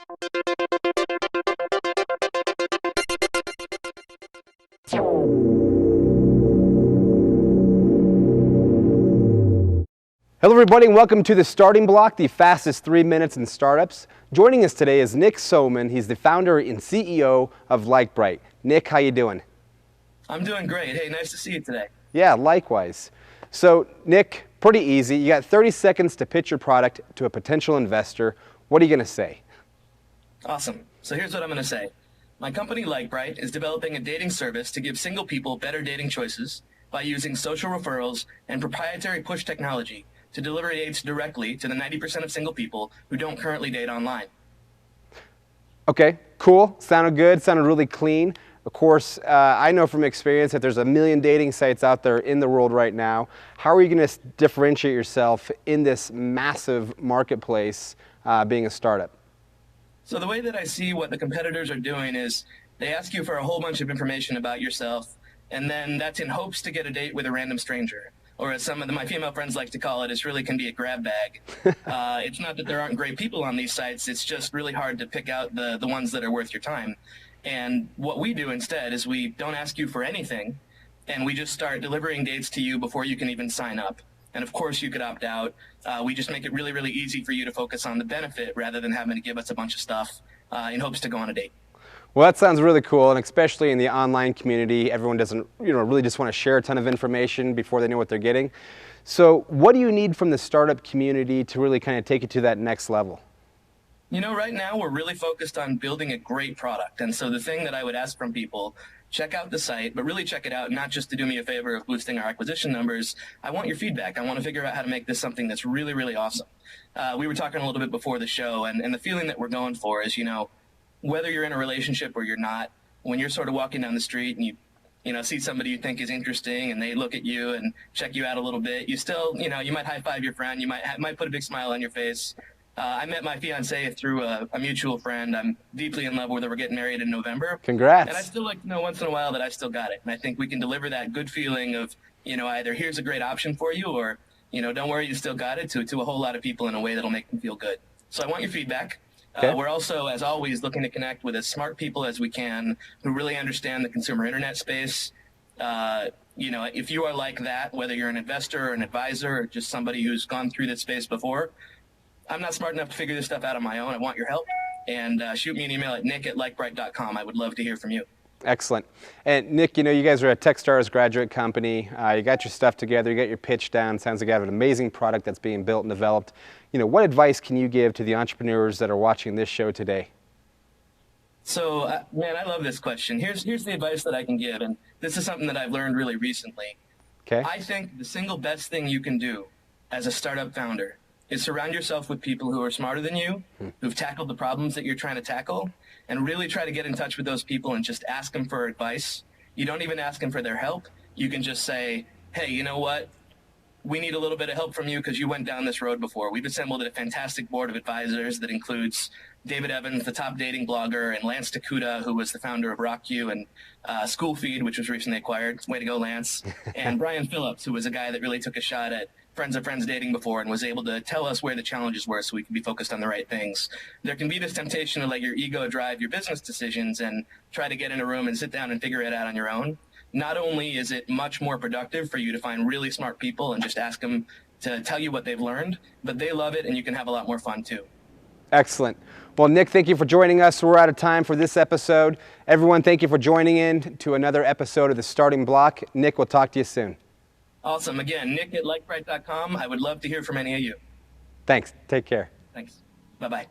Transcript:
Hello everybody and welcome to The Starting Block, the fastest 3 minutes in startups. Joining us today is Nick Soman. He's the founder and CEO of LikeBright. Nick, how you doing? I'm doing great. Hey, nice to see you today. Yeah, likewise. So Nick, pretty easy. You got 30 seconds to pitch your product to a potential investor. What are you going to say? Awesome. So here's what I'm going to say. My company LikeBright is developing a dating service to give single people better dating choices by using social referrals and proprietary push technology to deliver dates directly to the 90% of single people who don't currently date online. Okay, cool. Sounded good. Sounded really clean. Of course, I know from experience that there's a million dating sites out there in the world right now. How are you going to differentiate yourself in this massive marketplace being a startup? So the way that I see what the competitors are doing is they ask you for a whole bunch of information about yourself, and then that's in hopes to get a date with a random stranger. Or as some of my female friends like to call it, it really can be a grab bag. It's not that there aren't great people on these sites, it's just really hard to pick out the ones that are worth your time. And what we do instead is we don't ask you for anything, and we just start delivering dates to you before you can even sign up. And of course you could opt out. We just make it really, really easy for you to focus on the benefit rather than having to give us a bunch of stuff in hopes to go on a date. Well, that sounds really cool, and especially in the online community, everyone doesn't, really just want to share a ton of information before they know what they're getting. So what do you need from the startup community to really kind of take it to that next level? Right now we're really focused on building a great product. And so the thing that I would ask from people, check out the site, but really check it out not just to do me a favor of boosting our acquisition numbers. I want your feedback. I want to figure out how to make this something that's really, really awesome. We were talking a little bit before the show, and the feeling that we're going for is, whether you're in a relationship or you're not, when you're sort of walking down the street and you see somebody you think is interesting and they look at you and check you out a little bit, you still, you might high five your friend, you might put a big smile on your face. I met my fiance through a mutual friend. I'm deeply in love with her. We're getting married in November. Congrats. And I still like to know once in a while that I still got it. And I think we can deliver that good feeling of, either here's a great option for you or, don't worry, you still got it to a whole lot of people in a way that'll make them feel good. So I want your feedback. Okay. We're also, as always, looking to connect with as smart people as we can who really understand the consumer internet space. If you are like that, whether you're an investor or an advisor or just somebody who's gone through this space before, I'm not smart enough to figure this stuff out on my own. I want your help. And shoot me an email at nick@likebright.com. I would love to hear from you. Excellent. And Nick, you guys are a Techstars graduate company. You got your stuff together, you got your pitch down. Sounds like you have an amazing product that's being built and developed. What advice can you give to the entrepreneurs that are watching this show today? So, man, I love this question. Here's the advice that I can give, and this is something that I've learned really recently. Okay. I think the single best thing you can do as a startup founder is surround yourself with people who are smarter than you, who've tackled the problems that you're trying to tackle, and really try to get in touch with those people and just ask them for advice. You don't even ask them for their help. You can just say, hey, you know what? We need a little bit of help from you because you went down this road before. We've assembled a fantastic board of advisors that includes David Evans, the top dating blogger, and Lance Takuda, who was the founder of RockU and SchoolFeed, which was recently acquired. Way to go, Lance. And Brian Phillips, who was a guy that really took a shot at Friends of Friends dating before and was able to tell us where the challenges were so we could be focused on the right things. There can be this temptation to let your ego drive your business decisions and try to get in a room and sit down and figure it out on your own. Not only is it much more productive for you to find really smart people and just ask them to tell you what they've learned, but they love it and you can have a lot more fun too. Excellent. Well, Nick, thank you for joining us. We're out of time for this episode. Everyone, thank you for joining in to another episode of The Starting Block. Nick, we'll talk to you soon. Awesome. Again, nick@likebright.com. I would love to hear from any of you. Thanks. Take care. Thanks. Bye-bye.